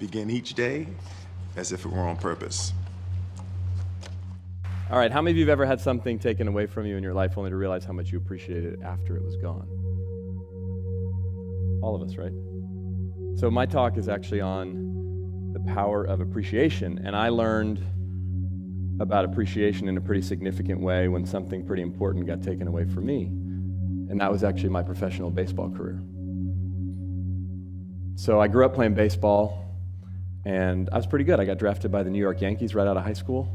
begin each day as if it were on purpose. All right, how many of you have ever had something taken away from you in your life only to realize how much you appreciated it after it was gone? All of us, right? So my talk is actually on the power of appreciation, and I learned about appreciation in a pretty significant way when something pretty important got taken away from me, and that was actually my professional baseball career. So I grew up playing baseball, and I was pretty good. I got drafted by the New York Yankees right out of high school.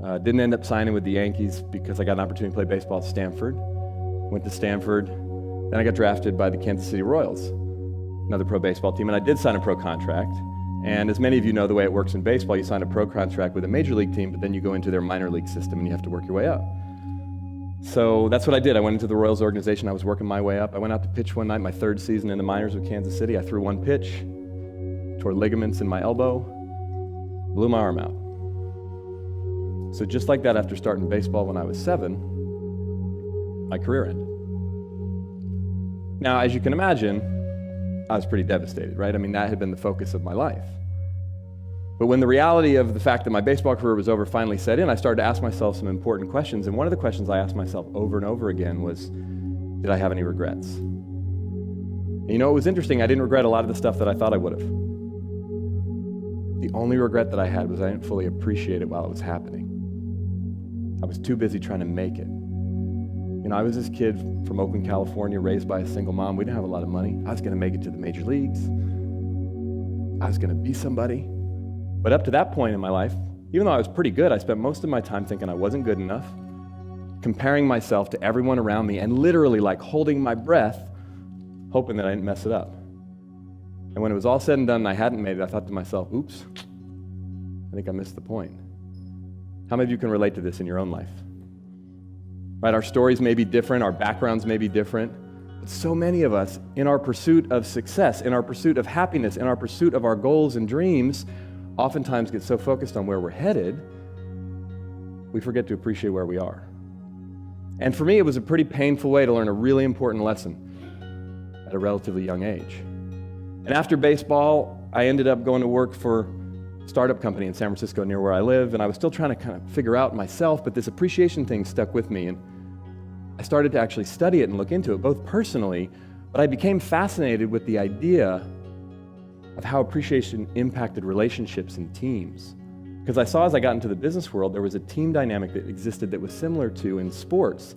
Didn't end up signing with the Yankees because I got an opportunity to play baseball at Stanford. Went to Stanford. Then I got drafted by the Kansas City Royals, another pro baseball team, and I did sign a pro contract. And as many of you know, the way it works in baseball, you sign a pro contract with a major league team, but then you go into their minor league system and you have to work your way up. So that's what I did. I went into the Royals organization. I was working my way up. I went out to pitch one night, my third season in the minors with Kansas City. I threw one pitch, tore ligaments in my elbow, blew my arm out. So just like that, after starting baseball when I was 7, my career ended. Now, as you can imagine, I was pretty devastated, right? I mean, that had been the focus of my life. But when the reality of the fact that my baseball career was over finally set in, I started to ask myself some important questions. And one of the questions I asked myself over and over again was, did I have any regrets? And you know, it was interesting. I didn't regret a lot of the stuff that I thought I would have. The only regret that I had was I didn't fully appreciate it while it was happening. I was too busy trying to make it. You know, I was this kid from Oakland, California, raised by a single mom. We didn't have a lot of money. I was going to make it to the major leagues. I was going to be somebody. But up to that point in my life, even though I was pretty good, I spent most of my time thinking I wasn't good enough, comparing myself to everyone around me, and literally like holding my breath, hoping that I didn't mess it up. And when it was all said and done and I hadn't made it, I thought to myself, oops, I think I missed the point. How many of you can relate to this in your own life? Right, our stories may be different, our backgrounds may be different, but so many of us, in our pursuit of success, in our pursuit of happiness, in our pursuit of our goals and dreams, oftentimes get so focused on where we're headed, we forget to appreciate where we are. And for me, it was a pretty painful way to learn a really important lesson at a relatively young age. And after baseball, I ended up going to work for startup company in San Francisco near where I live, and I was still trying to kind of figure out myself, but this appreciation thing stuck with me, and I started to actually study it and look into it, both personally, but I became fascinated with the idea of how appreciation impacted relationships and teams. Because I saw as I got into the business world, there was a team dynamic that existed that was similar to in sports,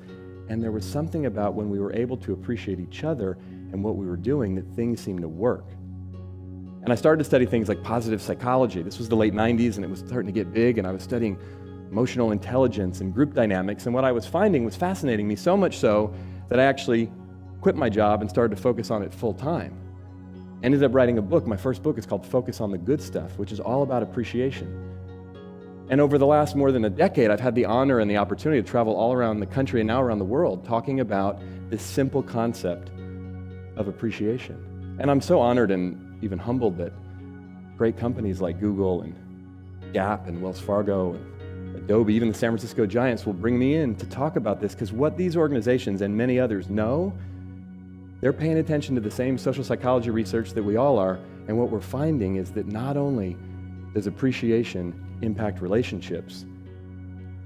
and there was something about when we were able to appreciate each other and what we were doing that things seemed to work. And I started to study things like positive psychology. This was the late 90s, and it was starting to get big, and I was studying emotional intelligence and group dynamics, and what I was finding was fascinating me, so much so that I actually quit my job and started to focus on it full time. Ended up writing a book. My first book is called Focus on the Good Stuff, which is all about appreciation. And over the last more than a decade, I've had the honor and the opportunity to travel all around the country and now around the world talking about this simple concept of appreciation. And I'm so honored and even humbled that great companies like Google and Gap and Wells Fargo and Adobe, even the San Francisco Giants, will bring me in to talk about this, because what these organizations and many others know, they're paying attention to the same social psychology research that we all are, and what we're finding is that not only does appreciation impact relationships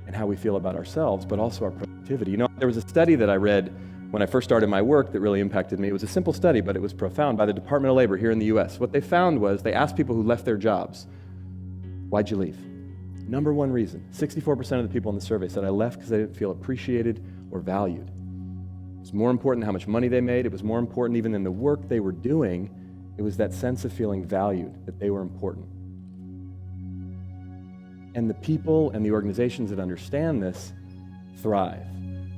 and how we feel about ourselves, but also our productivity. You know, there was a study that I read when I first started my work that really impacted me. It was a simple study, but it was profound, by the Department of Labor here in the US. What they found was they asked people who left their jobs, why'd you leave? Number one reason, 64% of the people in the survey said, I left because I didn't feel appreciated or valued. It was more important how much money they made. It was more important even than the work they were doing. It was that sense of feeling valued, that they were important. And the people and the organizations that understand this thrive.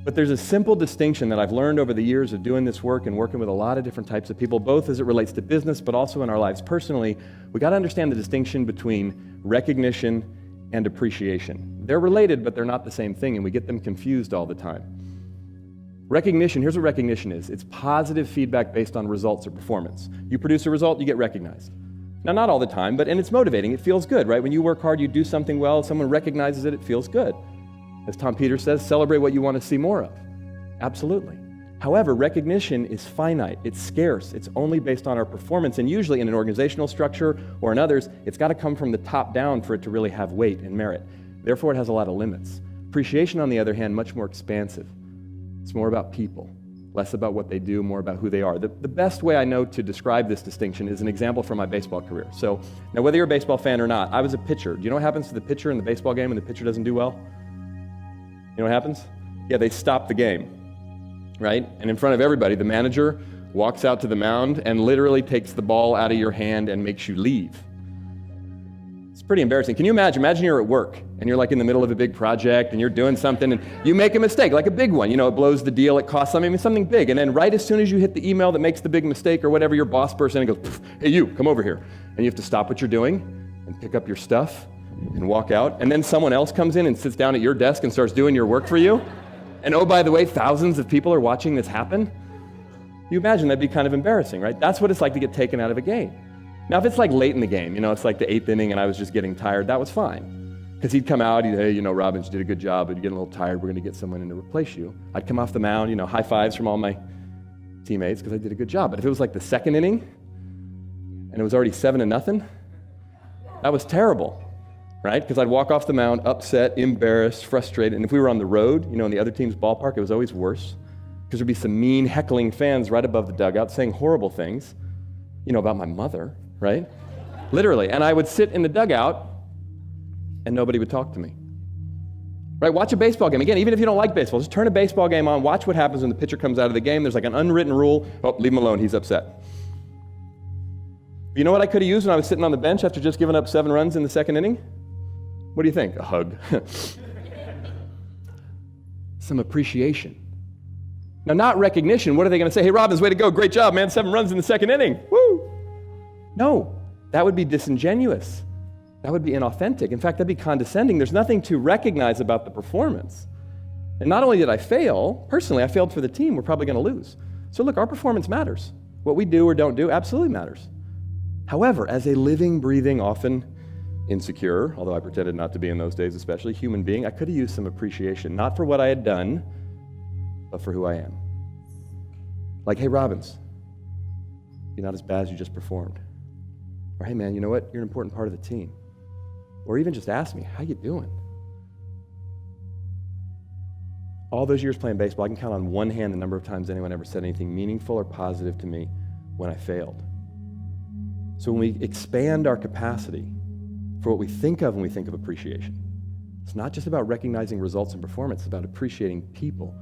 But there's a simple distinction that I've learned over the years of doing this work and working with a lot of different types of people, both as it relates to business, but also in our lives personally. We got to understand the distinction between recognition and appreciation. They're related, but they're not the same thing, and we get them confused all the time. Recognition, here's what recognition is. It's positive feedback based on results or performance. You produce a result, you get recognized. Now, not all the time, and it's motivating. It feels good, right? When you work hard, you do something well, someone recognizes it, it feels good. As Tom Peters says, celebrate what you want to see more of. Absolutely. However, recognition is finite, it's scarce, it's only based on our performance, and usually in an organizational structure or in others, it's got to come from the top down for it to really have weight and merit. Therefore, it has a lot of limits. Appreciation, on the other hand, much more expansive. It's more about people, less about what they do, more about who they are. The best way I know to describe this distinction is an example from my baseball career. So, now whether you're a baseball fan or not, I was a pitcher. Do you know what happens to the pitcher in the baseball game when the pitcher doesn't do well? You know what happens? Yeah, they stop the game, right? And in front of everybody, the manager walks out to the mound and literally takes the ball out of your hand and makes you leave. It's pretty embarrassing. Can you imagine? Imagine you're at work and you're like in the middle of a big project and you're doing something and you make a mistake, like a big one. You know, it blows the deal, it costs something big. And then right as soon as you hit the email that makes the big mistake or whatever, your boss bursts in and goes, "Hey, you, come over here." And you have to stop what you're doing and pick up your stuff and walk out. And then someone else comes in and sits down at your desk and starts doing your work for you. And oh, by the way, thousands of people are watching this happen. You imagine that'd be kind of embarrassing, right? That's what it's like to get taken out of a game. Now, if it's like late in the game, you know, it's like the 8th inning and I was just getting tired, that was fine. Because he'd come out, he'd, "Hey, you know, Robbins, you did a good job, but you're getting a little tired, we're going to get someone in to replace you." I'd come off the mound, you know, high fives from all my teammates because I did a good job. But if it was like the 2nd inning and it was already 7-0, that was terrible, right? Because I'd walk off the mound upset, embarrassed, frustrated. And if we were on the road, you know, in the other team's ballpark, it was always worse. Because there'd be some mean, heckling fans right above the dugout saying horrible things, you know, about my mother, right? Literally. And I would sit in the dugout and nobody would talk to me. Right? Watch a baseball game. Again, even if you don't like baseball, just turn a baseball game on, watch what happens when the pitcher comes out of the game. There's like an unwritten rule. "Oh, leave him alone, he's upset." You know what I could have used when I was sitting on the bench after just giving up 7 runs in the 2nd inning? What do you think? A hug. Some appreciation. Now, not recognition. What are they going to say? "Hey, Robbins, way to go. Great job, man. 7 runs in the 2nd inning. Woo!" No, that would be disingenuous. That would be inauthentic. In fact, that'd be condescending. There's nothing to recognize about the performance. And not only did I fail, personally, I failed for the team. We're probably going to lose. So look, our performance matters. What we do or don't do absolutely matters. However, as a living, breathing, often insecure, although I pretended not to be in those days especially, human being, I could have used some appreciation, not for what I had done, but for who I am. Like, "Hey, Robbins, you're not as bad as you just performed." Or, "Hey, man, you know what? You're an important part of the team." Or even just ask me, "How you doing?" All those years playing baseball, I can count on one hand the number of times anyone ever said anything meaningful or positive to me when I failed. So when we expand our capacity for what we think of when we think of appreciation, it's not just about recognizing results and performance, it's about appreciating people.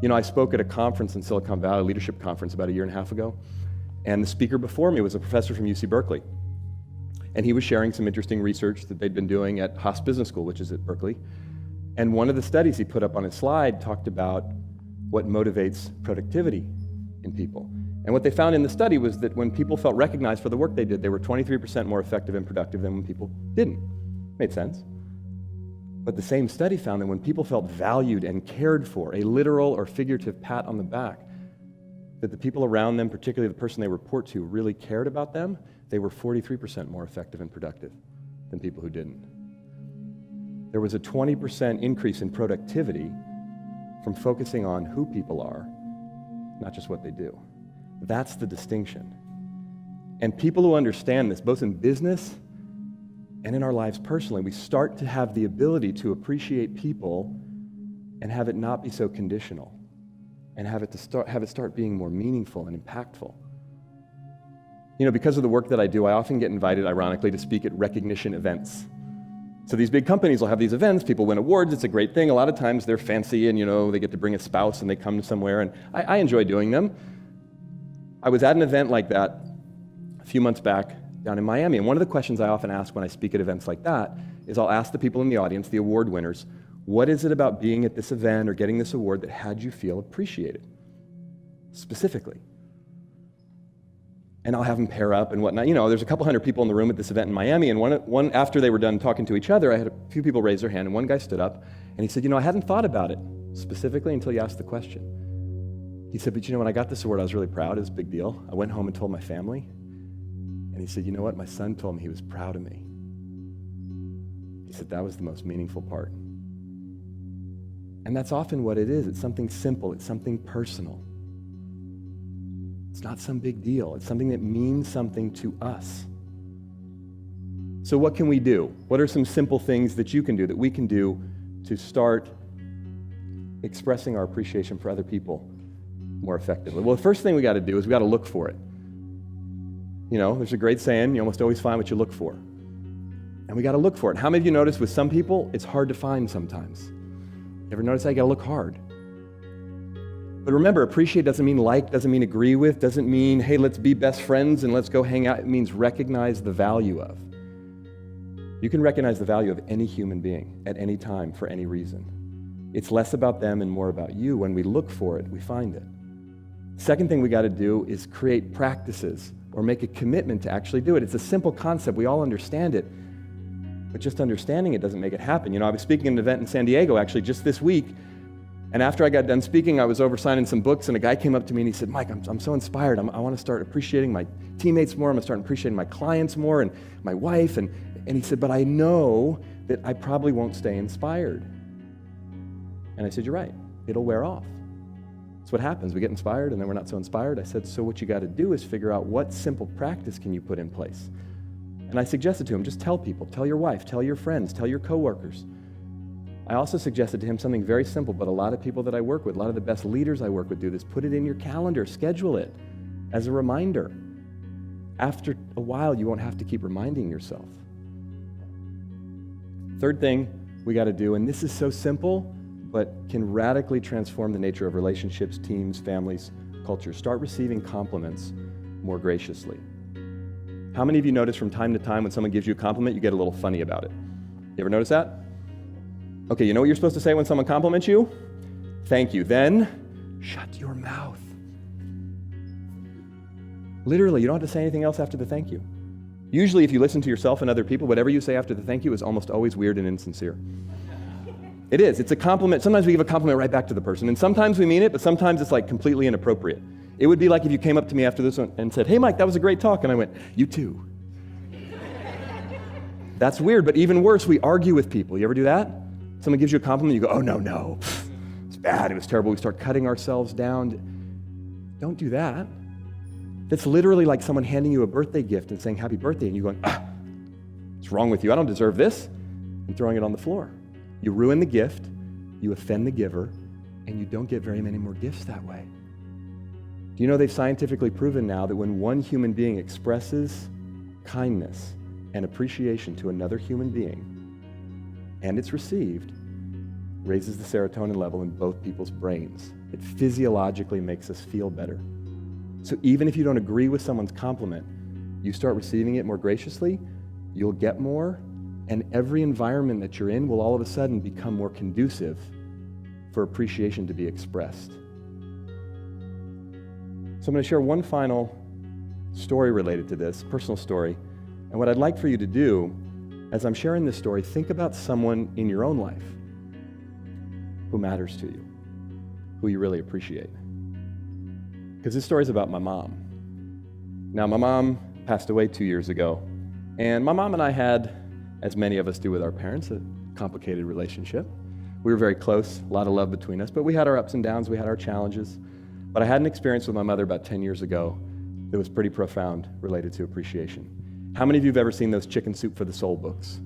You know, I spoke at a conference in Silicon Valley, a leadership conference about 1.5 years ago, and the speaker before me was a professor from UC Berkeley. And he was sharing some interesting research that they'd been doing at Haas Business School, which is at Berkeley. And one of the studies he put up on his slide talked about what motivates productivity in people. And what they found in the study was that when people felt recognized for the work they did, they were 23% more effective and productive than when people didn't. Made sense. But the same study found that when people felt valued and cared for, a literal or figurative pat on the back, that the people around them, particularly the person they report to, really cared about them, they were 43% more effective and productive than people who didn't. There was a 20% increase in productivity from focusing on who people are, not just what they do. That's the distinction. And people who understand this, both in business and in our lives personally, we start to have the ability to appreciate people and have it not be so conditional, and have it start being more meaningful and impactful. You know, because of the work that I do, I often get invited, ironically, to speak at recognition events. So these big companies will have these events, people win awards, it's a great thing. A lot of times they're fancy and, you know, they get to bring a spouse and they come somewhere, and I enjoy doing them. I was at an event like that a few months back down in Miami, and one of the questions I often ask when I speak at events like that is I'll ask the people in the audience, the award winners, what is it about being at this event or getting this award that had you feel appreciated, specifically? And I'll have them pair up and whatnot. You know, there's a couple hundred people in the room at this event in Miami, and one after they were done talking to each other, I had a few people raise their hand, and one guy stood up, and he said, "You know, I hadn't thought about it specifically until you asked the question." He said, "But you know, when I got this award, I was really proud. It was a big deal. I went home and told my family." And he said, "You know what? My son told me he was proud of me." He said, "That was the most meaningful part." And that's often what it is. It's something simple. It's something personal. It's not some big deal. It's something that means something to us. So what can we do? What are some simple things that you can do, that we can do to start expressing our appreciation for other people more effectively? Well, the first thing we got to do is we got to look for it. You know, there's a great saying, you almost always find what you look for. And we got to look for it. How many of you notice with some people, it's hard to find sometimes? You ever notice that? You got to look hard. But remember, appreciate doesn't mean like, doesn't mean agree with, doesn't mean, hey, let's be best friends and let's go hang out. It means recognize the value of. You can recognize the value of any human being at any time for any reason. It's less about them and more about you. When we look for it, we find it. Second thing we got to do is create practices or make a commitment to actually do it. It's a simple concept. We all understand it. But just understanding it doesn't make it happen. You know, I was speaking at an event in San Diego actually just this week. And after I got done speaking, I was over signing some books, and a guy came up to me and he said, Mike, I'm so inspired. I want to start appreciating my teammates more. I'm going to start appreciating my clients more and my wife. And he said, but I know that I probably won't stay inspired. And I said, you're right. It'll wear off. That's what happens. We get inspired, and then we're not so inspired. I said, so what you got to do is figure out what simple practice can you put in place. And I suggested to him, just tell people. Tell your wife. Tell your friends. Tell your coworkers. I also suggested to him something very simple, but a lot of people that I work with, a lot of the best leaders I work with do this. Put it in your calendar, schedule it as a reminder. After a while, you won't have to keep reminding yourself. Third thing we got to do, and this is so simple, but can radically transform the nature of relationships, teams, families, culture. Start receiving compliments more graciously. How many of you notice from time to time when someone gives you a compliment, you get a little funny about it? You ever notice that? Okay, you know what you're supposed to say when someone compliments you? Thank you. Then, shut your mouth. Literally, you don't have to say anything else after the thank you. Usually, if you listen to yourself and other people, whatever you say after the thank you is almost always weird and insincere. It is. It's a compliment. Sometimes we give a compliment right back to the person, and sometimes we mean it, but sometimes it's like completely inappropriate. It would be like if you came up to me after this one and said, hey, Mike, that was a great talk, and I went, you too. That's weird, but even worse, we argue with people. You ever do that? Someone gives you a compliment, you go, oh, no, it's bad, it was terrible. We start cutting ourselves down. Don't do that. That's literally like someone handing you a birthday gift and saying happy birthday, and you going, what's wrong with you? I don't deserve this, and throwing it on the floor. You ruin the gift, you offend the giver, and you don't get very many more gifts that way. Do you know they've scientifically proven now that when one human being expresses kindness and appreciation to another human being, and it's received, raises the serotonin level in both people's brains. It physiologically makes us feel better. So even if you don't agree with someone's compliment, you start receiving it more graciously, you'll get more, and every environment that you're in will all of a sudden become more conducive for appreciation to be expressed. So I'm going to share one final story related to this, personal story. And what I'd like for you to do, as I'm sharing this story, think about someone in your own life who matters to you, who you really appreciate. Because this story is about my mom. Now, my mom passed away 2 years ago, and my mom and I had, as many of us do with our parents, a complicated relationship. We were very close, a lot of love between us, but we had our ups and downs, we had our challenges. But I had an experience with my mother about 10 years ago that was pretty profound related to appreciation. How many of you have ever seen those Chicken Soup for the Soul books?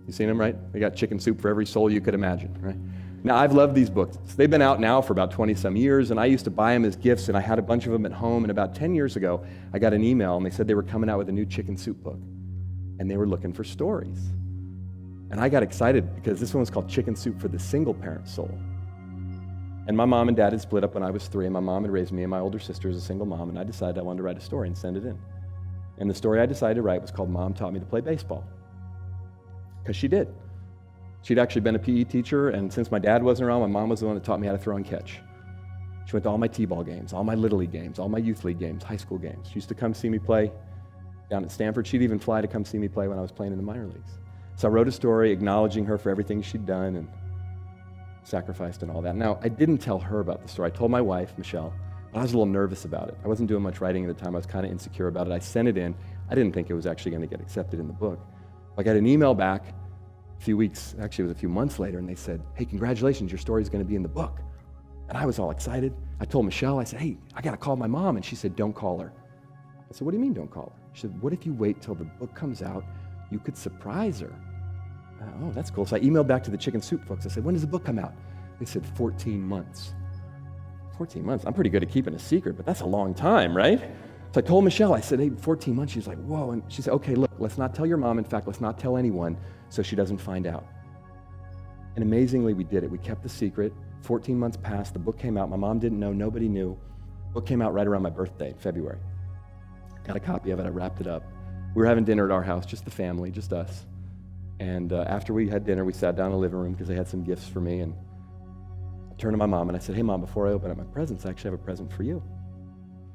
You've seen them, right? They got chicken soup for every soul you could imagine, right? Now, I've loved these books. They've been out now for about 20-some years, and I used to buy them as gifts, and I had a bunch of them at home, and about 10 years ago, I got an email, and they said they were coming out with a new Chicken Soup book, and they were looking for stories. And I got excited because this one was called Chicken Soup for the Single Parent Soul. And my mom and dad had split up when I was 3, and my mom had raised me and my older sister as a single mom, and I decided I wanted to write a story and send it in. And the story I decided to write was called Mom Taught Me to Play Baseball. Because she did. She'd actually been a PE teacher, and since my dad wasn't around, my mom was the one that taught me how to throw and catch. She went to all my T-ball games, all my Little League games, all my Youth League games, high school games. She used to come see me play down at Stanford. She'd even fly to come see me play when I was playing in the minor leagues. So I wrote a story acknowledging her for everything she'd done and sacrificed and all that. Now, I didn't tell her about the story. I told my wife, Michelle, but I was a little nervous about it. I wasn't doing much writing at the time. I was kind of insecure about it. I sent it in. I didn't think it was actually going to get accepted in the book. I got an email back a few weeks, actually it was a few months later, and they said, hey, congratulations, your story's going to be in the book. And I was all excited. I told Michelle, I said, hey, I got to call my mom. And she said, don't call her. I said, what do you mean don't call her? She said, what if you wait till the book comes out? You could surprise her. Oh, that's cool. So I emailed back to the Chicken Soup folks. I said, when does the book come out? They said 14 months. 14 months? I'm pretty good at keeping a secret, but that's a long time, right? So I told Michelle, I said, hey, 14 months. She was like, whoa. And she said, okay, look, let's not tell your mom. In fact, let's not tell anyone so she doesn't find out. And amazingly, we did it. We kept the secret. 14 months passed. The book came out. My mom didn't know. Nobody knew. The book came out right around my birthday in February. Got a copy of it. I wrapped it up. We were having dinner at our house, just the family, just us. And after we had dinner, we sat down in the living room because they had some gifts for me. And I turned to my mom and I said, hey, Mom, before I open up my presents, I actually have a present for you.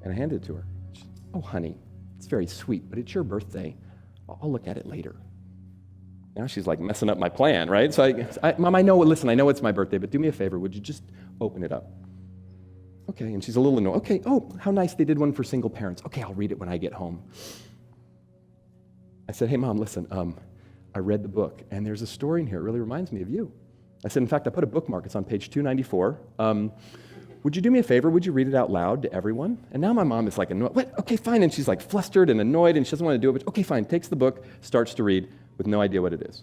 And I handed it to her. She said, oh, honey, it's very sweet, but it's your birthday. I'll look at it later. Now she's like messing up my plan, right? So Mom, I know it's my birthday, but do me a favor. Would you just open it up? Okay, and she's a little annoyed. Okay, oh, how nice they did one for single parents. Okay, I'll read it when I get home. I said, hey, Mom, listen, I read the book, and there's a story in here. It really reminds me of you. I said, in fact, I put a bookmark. It's on page 294. Would you do me a favor? Would you read it out loud to everyone? And now my mom is like, annoyed. What? Okay, fine. And she's like flustered and annoyed, and she doesn't want to do it. But okay, fine. Takes the book, starts to read with no idea what it is.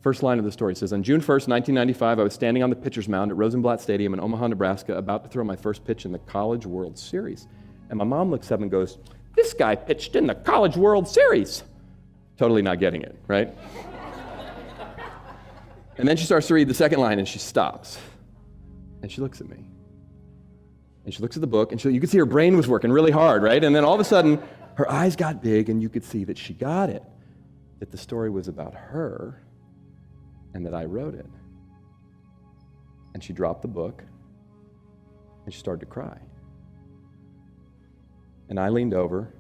First line of the story says, on June 1st, 1995, I was standing on the pitcher's mound at Rosenblatt Stadium in Omaha, Nebraska, about to throw my first pitch in the College World Series. And my mom looks up and goes, this guy pitched in the College World Series. Totally not getting it, right? And then she starts to read the second line, and she stops. And she looks at me. And she looks at the book, and you could see her brain was working really hard, right? And then all of a sudden, her eyes got big, and you could see that she got it, that the story was about her, and that I wrote it. And she dropped the book, and she started to cry. And I leaned over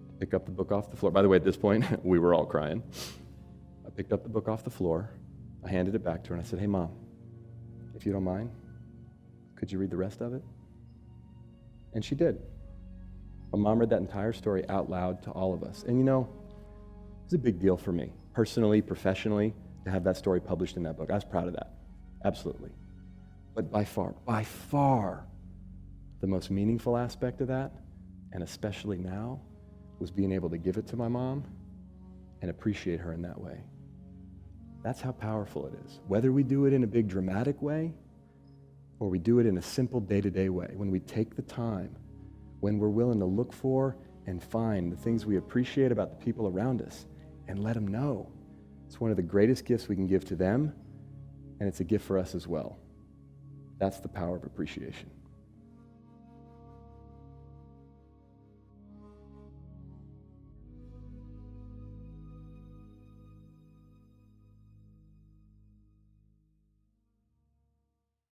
to pick up the book off the floor. By the way, at this point, we were all crying. I picked up the book off the floor, I handed it back to her, and I said, hey, Mom, if you don't mind, could you read the rest of it? And she did. My mom read that entire story out loud to all of us. And you know, it was a big deal for me, personally, professionally, to have that story published in that book. I was proud of that, absolutely. But by far, the most meaningful aspect of that, and especially now, was being able to give it to my mom and appreciate her in that way. That's how powerful it is. Whether we do it in a big dramatic way or we do it in a simple day-to-day way, when we take the time, when we're willing to look for and find the things we appreciate about the people around us and let them know, it's one of the greatest gifts we can give to them, and it's a gift for us as well. That's the power of appreciation.